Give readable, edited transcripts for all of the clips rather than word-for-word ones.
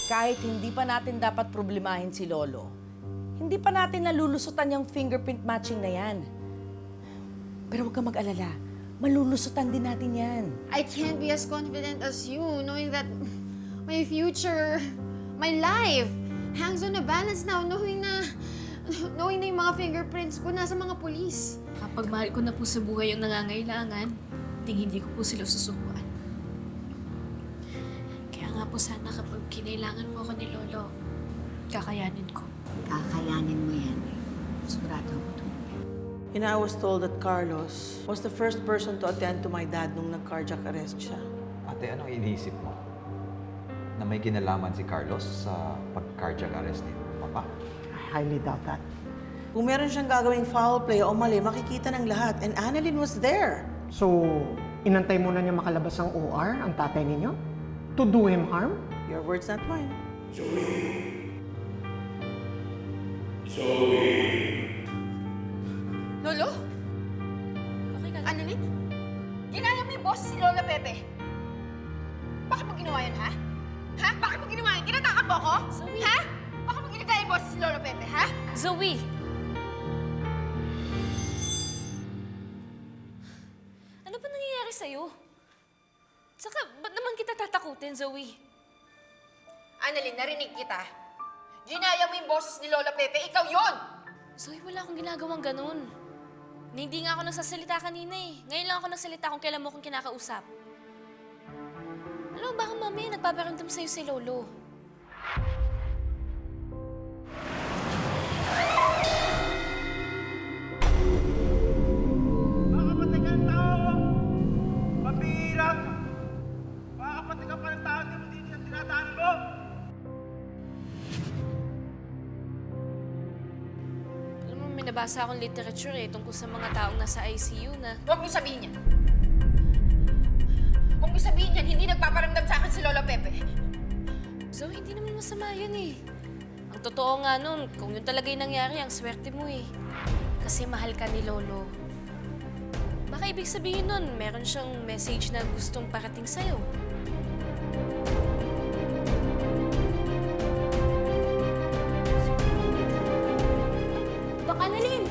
Kahit hindi pa natin dapat problemahin si Lolo, hindi pa natin nalulusutan yung fingerprint matching na yan. Pero huwag kang mag-alala, malulusutan din natin yan. I can't be as confident as you, knowing that my future, my life, hangs on a balance now, knowing na yung mga fingerprints ko nasa mga pulis. Kapag mahal ko na po sa buhay yung nangangailangan, hindi ko po sila susukuan. Kaya nga po sana kapag kinailangan mo ako ni Lolo, kakayanin ko. Kakayanin mo yan. Sigurado ako doon. And I was told that Carlos was the first person to attend to my dad nung nag-cardiac arrest siya. Ate, anong iniisip mo? Na may kinalaman si Carlos sa pag-cardiac arrest ni Papa? I highly doubt that. Kung meron siyang gagawing foul play o mali, makikita ng lahat. And Annalyn was there. So, inantay muna niya makalabas ang OR, ang tatay ninyo? To do him harm? Your words, not mine. Lolo? Okay ka lang? Annalyn? Ginaya mo yung boss si Lola Pepe? Bakit mo ginawa yun, ha? Ha? Bakit mo ginawa yun? Kinatakap mo ako? Zoe! Ha? Bakit mo ginagaya yung boss si Lola Pepe, ha? Zoe! Ano ba nangyayari sa'yo? Saka, ba't naman kita tatakutin, Zoe? Annalyn, narinig kita. Ginaya mo yung boses ni Lola Pepe, ikaw yon! Zoe, wala akong ginagawang ganun. Hindi nga ako nagsasalita kanina eh. Ngayon lang ako nagsalita kung kailan mo akong kinakausap. Alam mo, baka mamaya nagpaparamdam sa'yo si Lolo. Makakapatay ka ng tao! Mabihirap! Makakapatay ka pa ng tao, hindi mo din yung tinadaanan mo! Alam mo, may nabasa akong literature eh tungkol sa mga taong nasa ICU na... Huwag mo sabihin yan. Huwag mo sabihin yan, hindi nagpaparamdam sa akin si Lola Pepe. Zoe, hindi naman masama yun eh. Ang totoo nga nun, kung yun talaga yung nangyari, ang swerte mo eh. Kasi mahal ka ni Lolo. Baka ibig sabihin nun, meron siyang message na gustong parating sa'yo. Dok Annalyn,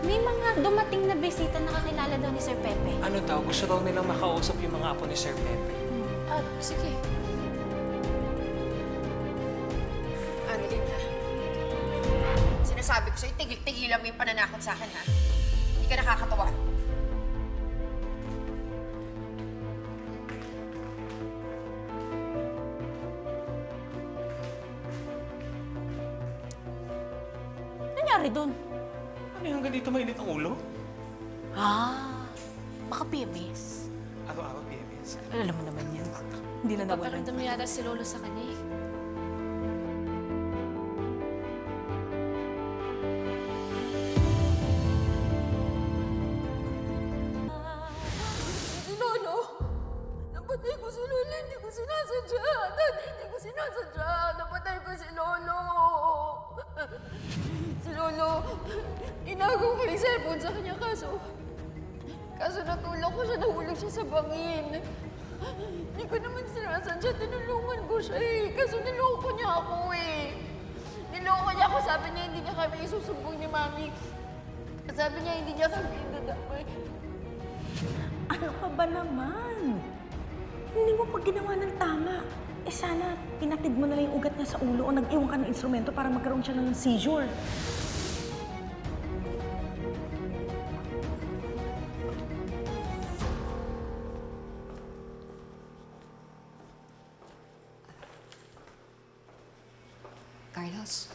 may mga dumating na bisita na kakilala daw ni Sir Pepe. Ano daw, gusto daw nilang makausap yung mga apo ni Sir Pepe. Ah, sige. Annalyn, ha? Sinasabi ko sa'yo, tigil-tigilan mo yung pananakot sa akin, ha? Hindi ka nakakatawa. Nangyari dun? Ano yung ganito mainit ang ulo? Baka PMS. Araw-araw PMS. Alam mo naman yan. Hindi na nawalan. Paparamdam yata si Lolo sa kanya eh. Lolo! Napatay ko si Lola, hindi ko sinasadya. Dati hindi ko sinasadya. Napatay ko si Lolo. Si Lolo, inago ko yung cellphone sa kanya kaso natulak ko siya, nahulog siya sa bangin. Hindi ko naman sinasadya, tinulungan ko siya eh. Kaso niloko niya ako eh. Niloko niya ako, sabi niya hindi niya kami isusumbong ni Mami. Sabi niya hindi niya kami idadamay. Ano ka ba naman? Hindi mo pa ginawa ng tama. Eh sana, pinatid mo na lang yung ugat niya sa ulo o nag-iwan ka ng instrumento para magkaroon siya ng seizure. Carlos,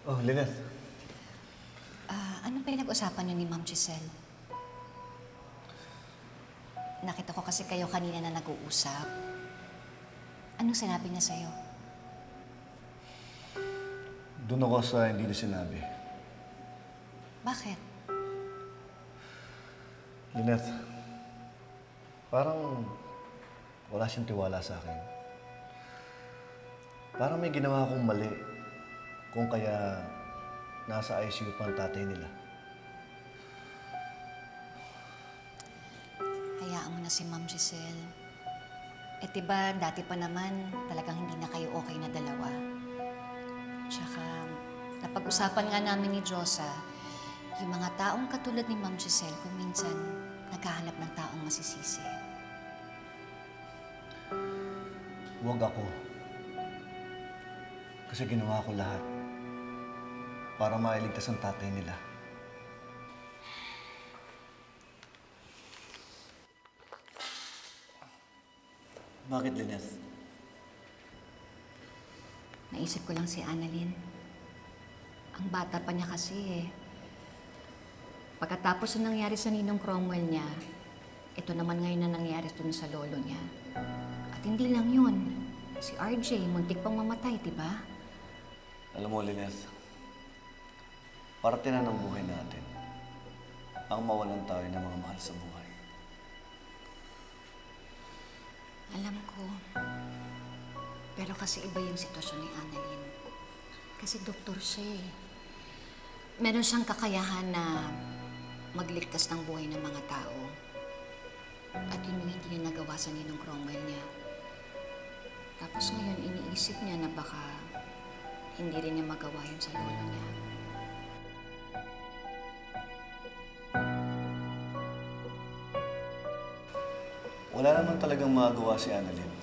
Oh, Lynette. anong pinag-usapan niyo ni Ma'am Giselle? Nakita ko kasi kayo kanina na nag-uusap. Anong sinabi niya sa'yo? Doon ako sa hindi na sinabi. Bakit? Lynette, parang wala siyang tiwala sa akin. Parang may ginawa akong mali kung kaya nasa ICU pa ang tatay nila. Hayaan mo na si Ma'am Giselle. Eh, diba, dati pa naman, talagang hindi na kayo okay na dalawa. Tsaka, napag-usapan nga namin ni Diyosa, yung mga taong katulad ni Ma'am Giselle kung minsan naghahanap ng taong masisisi. Huwag ako. Kasi ginawa ko lahat para mailigtas ang tatay nila. Bakit, Lynette? Naisip ko lang si Annalyn. Ang bata pa niya kasi eh. Pagkatapos na nangyari sa Ninong Cromwell niya, ito naman ngayon na nangyari dun sa lolo niya. At hindi lang yun. Si RJ, muntik pang mamatay, diba? Alam mo, Lynette, parte na ng buhay natin ang mawalan tayo ng mga mahal sa buhay. Alam ko. Pero kasi iba yung sitwasyon ni Annalyn. Kasi doktor siya eh. Meron siyang kakayahan na magligtas ng buhay ng mga tao. At yun yung hindi niya nagawa sa Ninong Cromwell niya. Tapos ngayon, iniisip niya na baka hindi rin niya magawa yun sa lolo niya. Wala naman talagang magagawa si Annalyn.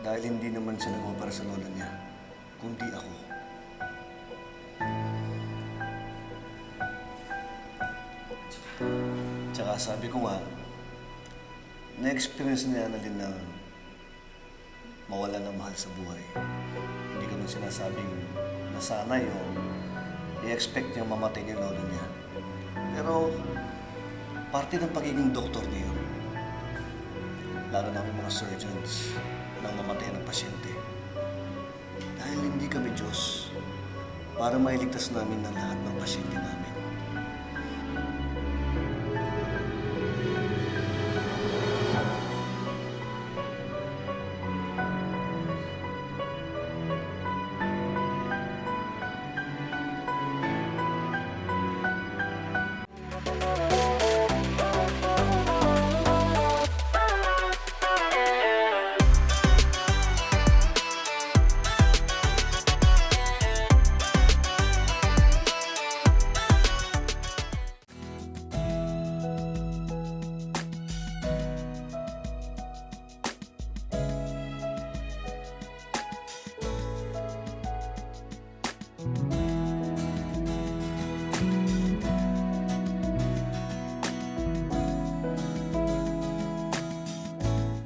Dahil hindi naman siya nag-opera sa lola niya, kundi ako. Tsaka sabi ko nga, na-experience ni Annalyn na mawala ng mahal sa buhay. Hindi ko man sinasabing nasanay o i-expect niya mamatay ni lolo niya. Pero, parte ng pagiging doktor niya yun. Lalo na ang mga surgeons nang mamatay ng pasyente. Dahil hindi kami Diyos para mailigtas namin ng lahat ng pasyente namin.